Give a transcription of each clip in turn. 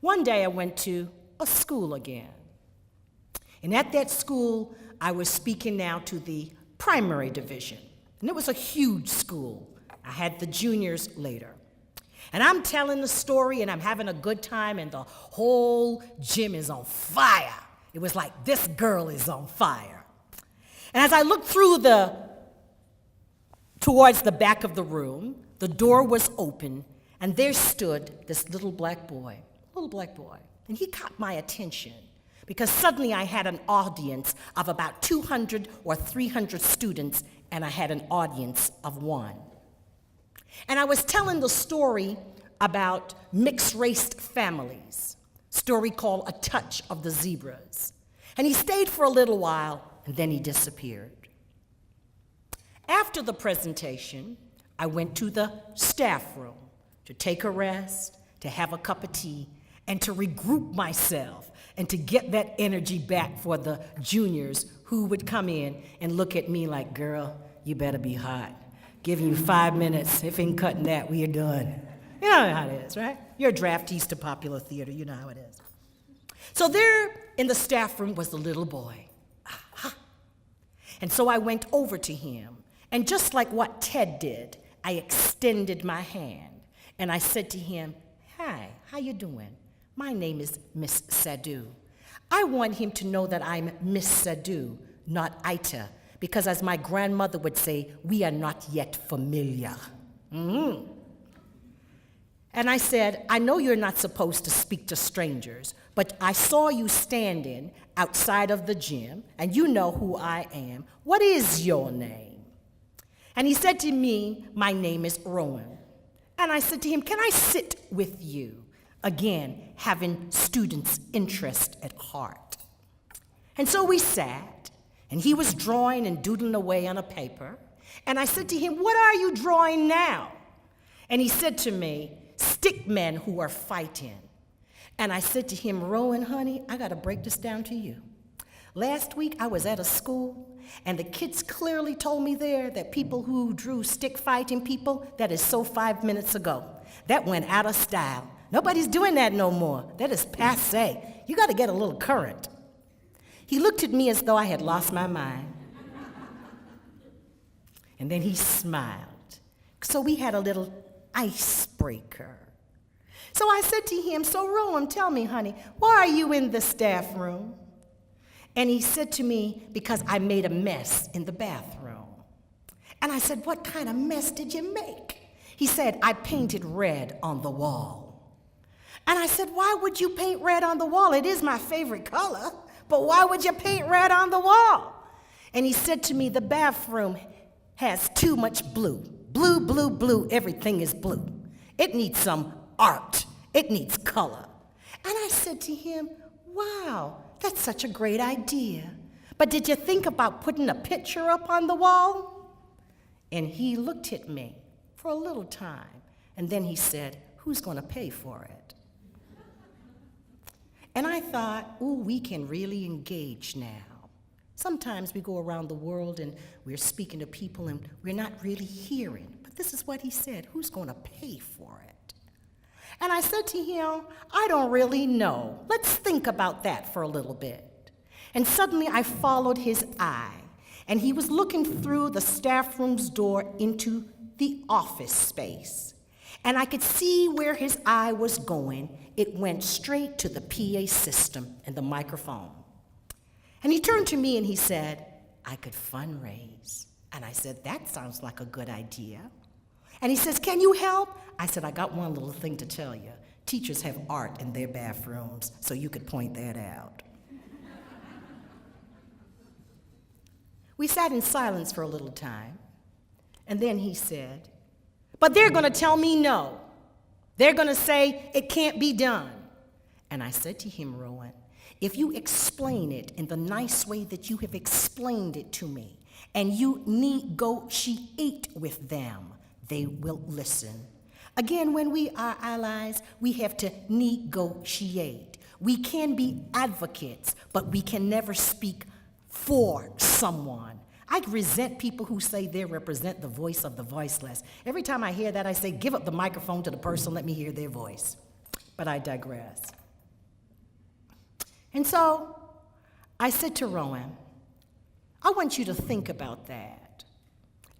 One day I went to a school again. And at that school, I was speaking now to the primary division. And it was a huge school. I had the juniors later. And I'm telling the story, and I'm having a good time, and the whole gym is on fire. It was like, this girl is on fire. And as I looked towards the back of the room, the door was open, and there stood this little black boy. And he caught my attention because suddenly I had an audience of about 200 or 300 students, and I had an audience of one. And I was telling the story about mixed-race families, story called A Touch of the Zebras. And he stayed for a little while, and then he disappeared. After the presentation, I went to the staff room to take a rest, to have a cup of tea, and to regroup myself and to get that energy back for the juniors who would come in and look at me like, girl, you better be hot. Giving you 5 minutes. If ain't cutting that, we are done. You know how it is, right? You're a draftees to popular theater. You know how it is. So there in the staff room was the little boy. Aha. And so I went over to him. And just like what Ted did, I extended my hand. And I said to him, hi, how you doing? My name is Miss Sadu. I want him to know that I'm Miss Sadu, not Itah, because as my grandmother would say, we are not yet familiar. Mm-hmm. And I said, I know you're not supposed to speak to strangers, but I saw you standing outside of the gym, and you know who I am. What is your name? And he said to me, my name is Rowan. And I said to him, can I sit with you? Again, having students' interest at heart. And so we sat, and he was drawing and doodling away on a paper. And I said to him, what are you drawing now? And he said to me, stick men who are fighting. And I said to him, Rowan, honey, I got to break this down to you. Last week, I was at a school, and the kids clearly told me there that people who drew stick fighting people, that is so 5 minutes ago. That went out of style. Nobody's doing that no more. That is passé. You got to get a little current. He looked at me as though I had lost my mind. And then he smiled. So we had a little icebreaker. So I said to him, so Rowan, tell me, honey, why are you in the staff room? And he said to me, because I made a mess in the bathroom. And I said, what kind of mess did you make? He said, I painted red on the wall. And I said, why would you paint red on the wall? It is my favorite color, but why would you paint red on the wall? And he said to me, the bathroom has too much blue. Blue, blue, blue, everything is blue. It needs some art. It needs color. And I said to him, wow, that's such a great idea. But did you think about putting a picture up on the wall? And he looked at me for a little time, and then he said, who's going to pay for it? And I thought, ooh, we can really engage now. Sometimes we go around the world and we're speaking to people and we're not really hearing. But this is what he said, who's going to pay for it? And I said to him, I don't really know. Let's think about that for a little bit. And suddenly I followed his eye, and he was looking through the staff room's door into the office space. And I could see where his eye was going. It went straight to the PA system and the microphone. And he turned to me and he said, I could fundraise. And I said, that sounds like a good idea. And he says, can you help? I said, I got one little thing to tell you. Teachers have art in their bathrooms, so you could point that out. We sat in silence for a little time, and then he said, but they're going to tell me no. They're going to say it can't be done. And I said to him, Rowan, if you explain it in the nice way that you have explained it to me, and you negotiate with them, they will listen. Again, when we are allies, we have to negotiate. We can be advocates, but we can never speak for someone. I resent people who say they represent the voice of the voiceless. Every time I hear that, I say, give up the microphone to the person, let me hear their voice. But I digress. And so I said to Rowan, I want you to think about that.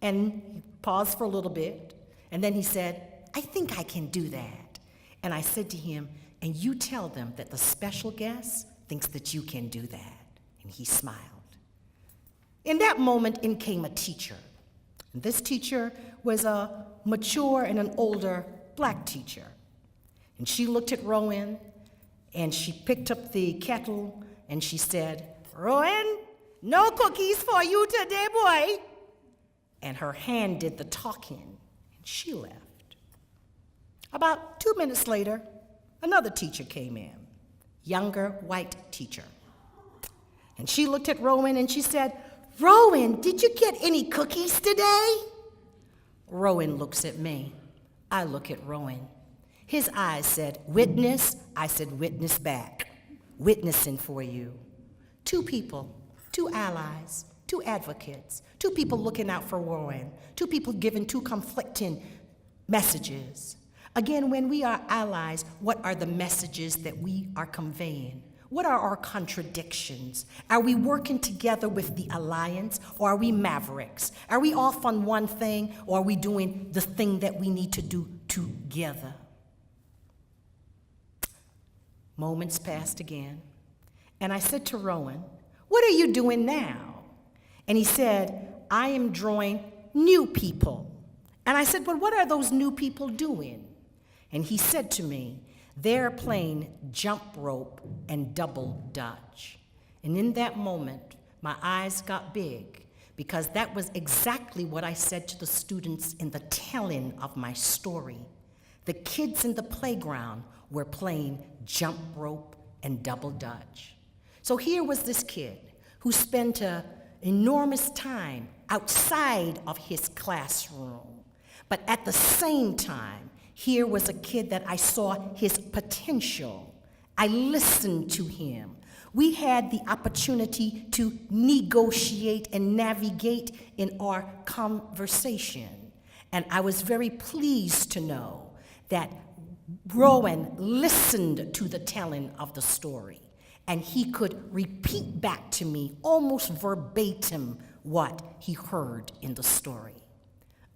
And he paused for a little bit, and then he said, I think I can do that. And I said to him, and you tell them that the special guest thinks that you can do that. And he smiled. In that moment, in came a teacher. And this teacher was a mature and an older black teacher. And she looked at Rowan, and she picked up the kettle, and she said, Rowan, no cookies for you today, boy. And her hand did the talking, and she left. About 2 minutes later, another teacher came in, younger white teacher. And she looked at Rowan, and she said, Rowan, did you get any cookies today? Rowan looks at me. I look at Rowan. His eyes said, witness. I said, witness back. Witnessing for you. 2 people, 2 allies, 2 advocates, 2 people looking out for Rowan, 2 people giving 2 conflicting messages. Again, when we are allies, what are the messages that we are conveying? What are our contradictions? Are we working together with the alliance, or are we mavericks? Are we off on one thing, or are we doing the thing that we need to do together? Moments passed again, and I said to Rowan, what are you doing now? And he said, I am drawing new people. And I said, well, what are those new people doing? And he said to me, they're playing jump rope and double dutch. And in that moment, my eyes got big, because that was exactly what I said to the students in the telling of my story. The kids in the playground were playing jump rope and double dutch. So here was this kid who spent an enormous time outside of his classroom, but at the same time, here was a kid that I saw his potential. I listened to him. We had the opportunity to negotiate and navigate in our conversation. And I was very pleased to know that Rowan listened to the telling of the story, and he could repeat back to me almost verbatim what he heard in the story.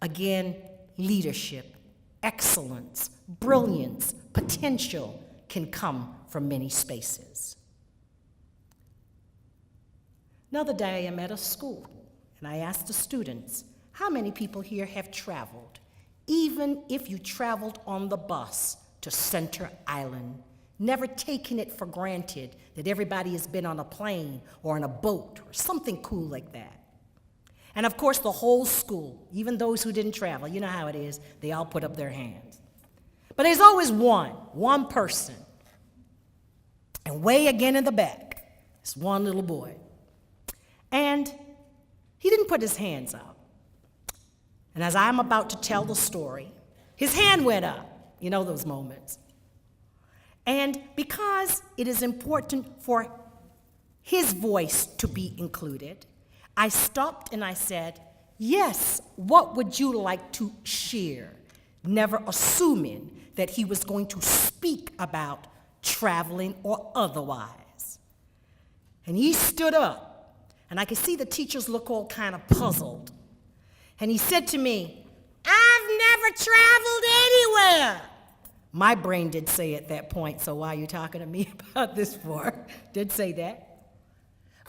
Again, leadership, excellence, brilliance, potential can come from many spaces. Another day, I'm at a school, and I asked the students, how many people here have traveled, even if you traveled on the bus to Center Island, never taking it for granted that everybody has been on a plane or on a boat or something cool like that? And of course, the whole school, even those who didn't travel, you know how it is, they all put up their hands. But there's always one person. And way again in the back, this one little boy. And he didn't put his hands up. And as I'm about to tell the story, his hand went up. You know those moments. And because it is important for his voice to be included, I stopped and I said, yes, what would you like to share? Never assuming that he was going to speak about traveling or otherwise. And he stood up, and I could see the teachers look all kind of puzzled. And he said to me, I've never traveled anywhere. My brain did say at that point, so why are you talking to me about this for? Did say that.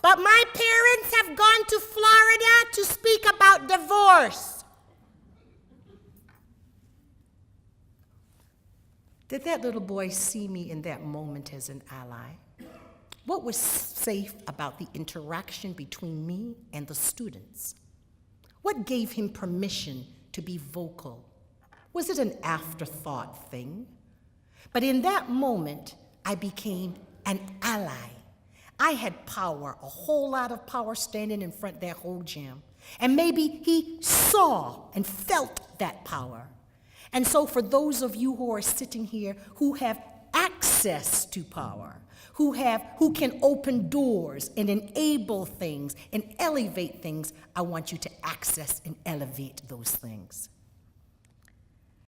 But my parents have gone to Florida to speak about divorce. Did that little boy see me in that moment as an ally? What was safe about the interaction between me and the students? What gave him permission to be vocal? Was it an afterthought thing? But in that moment, I became an ally. I had power, a whole lot of power standing in front of that whole gym. And maybe he saw and felt that power. And so for those of you who are sitting here who have access to power, who can open doors and enable things and elevate things, I want you to access and elevate those things.